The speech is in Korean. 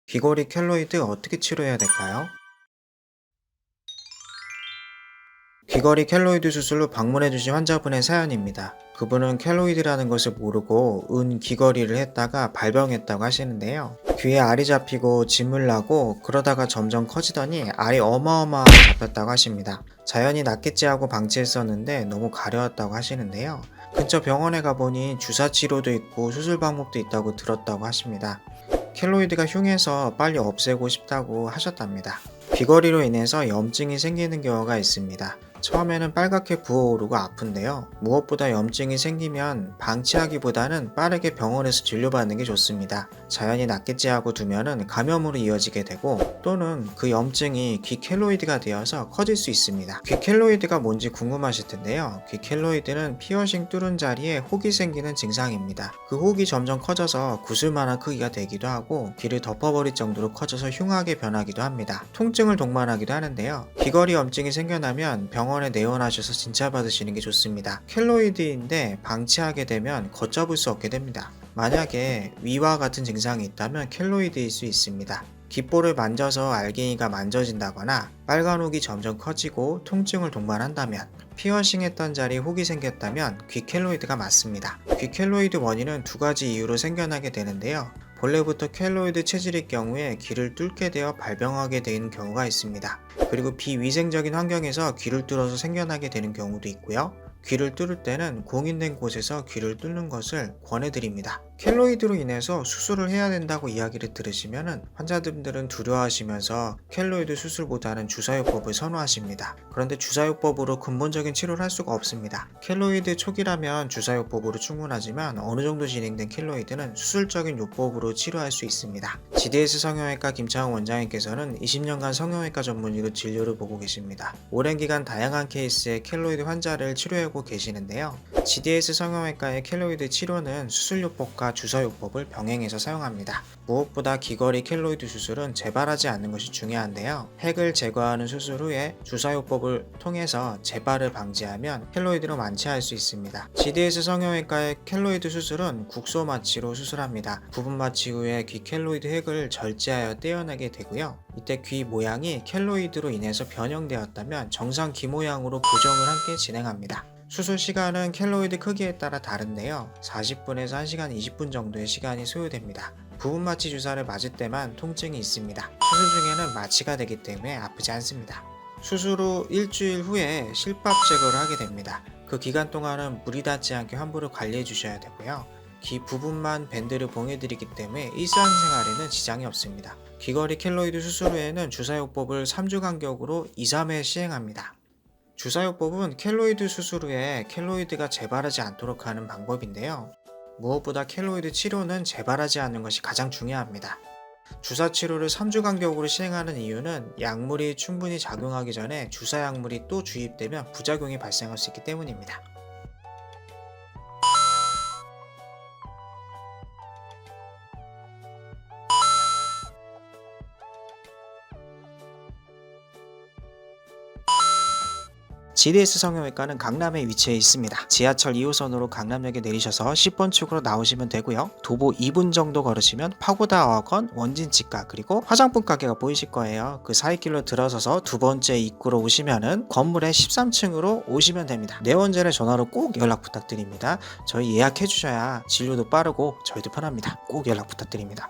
귀걸이 켈로이드 어떻게 치료해야 될까요? 귀걸이 켈로이드 수술로 방문해주신 환자분의 사연입니다. 그분은 켈로이드라는 것을 모르고 귀걸이를 했다가 발병했다고 하시는데요. 귀에 알이 잡히고 진물 나고 그러다가 점점 커지더니 알이 어마어마하게 잡혔다고 하십니다. 자연히 낫겠지 하고 방치했었는데 너무 가려웠다고 하시는데요. 근처 병원에 가보니 주사 치료도 있고 수술 방법도 있다고 들었다고 하십니다. 켈로이드가 흉해서 빨리 없애고 싶다고 하셨답니다. 귀걸이로 인해서 염증이 생기는 경우가 있습니다. 처음에는 빨갛게 부어오르고 아픈데요. 무엇보다 염증이 생기면 방치하기보다는 빠르게 병원에서 진료받는 게 좋습니다. 자연히 낫겠지 하고 두면은 감염으로 이어지게 되고 또는 그 염증이 귀 켈로이드가 되어서 커질 수 있습니다. 귀 켈로이드가 뭔지 궁금하실 텐데요. 귀 켈로이드는 피어싱 뚫은 자리에 혹이 생기는 증상입니다. 그 혹이 점점 커져서 구슬만한 크기가 되기도 하고 귀를 덮어버릴 정도로 커져서 흉하게 변하기도 합니다. 통증을 동반하기도 하는데요. 귀걸이 염증이 생겨나면 병원에 내원하셔서 진찰받으시는 게 좋습니다. 켈로이드인데 방치하게 되면 걷잡을 수 없게 됩니다. 만약에 위와 같은 증상이 있다면 켈로이드일 수 있습니다. 귓볼을 만져서 알갱이가 만져진다거나 빨간 혹이 점점 커지고 통증을 동반한다면, 피어싱했던 자리에 혹이 생겼다면 귀 켈로이드가 맞습니다. 귀 켈로이드 원인은 두 가지 이유로 생겨나게 되는데요. 본래부터 켈로이드 체질일 경우에 귀를 뚫게 되어 발병하게 되는 경우가 있습니다. 그리고 비위생적인 환경에서 귀를 뚫어서 생겨나게 되는 경우도 있고요. 귀를 뚫을 때는 공인된 곳에서 귀를 뚫는 것을 권해드립니다. 켈로이드로 인해서 수술을 해야 된다고 이야기를 들으시면 환자분들은 두려워하시면서 켈로이드 수술보다는 주사요법을 선호하십니다. 그런데 주사요법으로 근본적인 치료를 할 수가 없습니다. 켈로이드 초기라면 주사요법으로 충분하지만 어느 정도 진행된 켈로이드는 수술적인 요법으로 치료할 수 있습니다. GDS 성형외과 김창훈 원장님께서는 20년간 성형외과 전문의로 진료를 보고 계십니다. 오랜 기간 다양한 케이스의 켈로이드 환자를 치료하고 계시는데요. GDS 성형외과의 켈로이드 치료는 수술요법과 주사요법을 병행해서 사용합니다. 무엇보다 귀걸이 켈로이드 수술은 재발하지 않는 것이 중요한데요. 핵을 제거하는 수술 후에 주사요법을 통해서 재발을 방지하면 켈로이드를 완치할 수 있습니다. GDS 성형외과의 켈로이드 수술은 국소 마취로 수술합니다. 부분 마취 후에 귀 켈로이드 핵을 절제하여 떼어내게 되고요. 이때 귀 모양이 켈로이드로 인해서 변형되었다면 정상 귀 모양으로 교정을 함께 진행합니다. 수술 시간은 켈로이드 크기에 따라 다른데요. 40분에서 1시간 20분 정도의 시간이 소요됩니다. 부분 마취 주사를 맞을 때만 통증이 있습니다. 수술 중에는 마취가 되기 때문에 아프지 않습니다. 수술 후 일주일 후에 실밥 제거를 하게 됩니다. 그 기간 동안은 물이 닿지 않게 환부를 관리해 주셔야 되고요. 귀 부분만 밴드를 봉해드리기 때문에 일상생활에는 지장이 없습니다. 귀걸이 켈로이드 수술 후에는 주사요법을 3주 간격으로 2-3회 시행합니다. 주사요법은 켈로이드 수술 후에 켈로이드가 재발하지 않도록 하는 방법인데요. 무엇보다 켈로이드 치료는 재발하지 않는 것이 가장 중요합니다. 주사 치료를 3주 간격으로 시행하는 이유는 약물이 충분히 작용하기 전에 주사 약물이 또 주입되면 부작용이 발생할 수 있기 때문입니다. GDS 성형외과는 강남에 위치해 있습니다. 지하철 2호선으로 강남역에 내리셔서 10번 출구로 나오시면 되고요. 도보 2분 정도 걸으시면 파고다 어건, 원진치과, 그리고 화장품 가게가 보이실 거예요. 그 사이길로 들어서서 두 번째 입구로 오시면은 건물의 13층으로 오시면 됩니다. 내원 전에 전화로 꼭 연락 부탁드립니다. 저희 예약해 주셔야 진료도 빠르고 저희도 편합니다. 꼭 연락 부탁드립니다.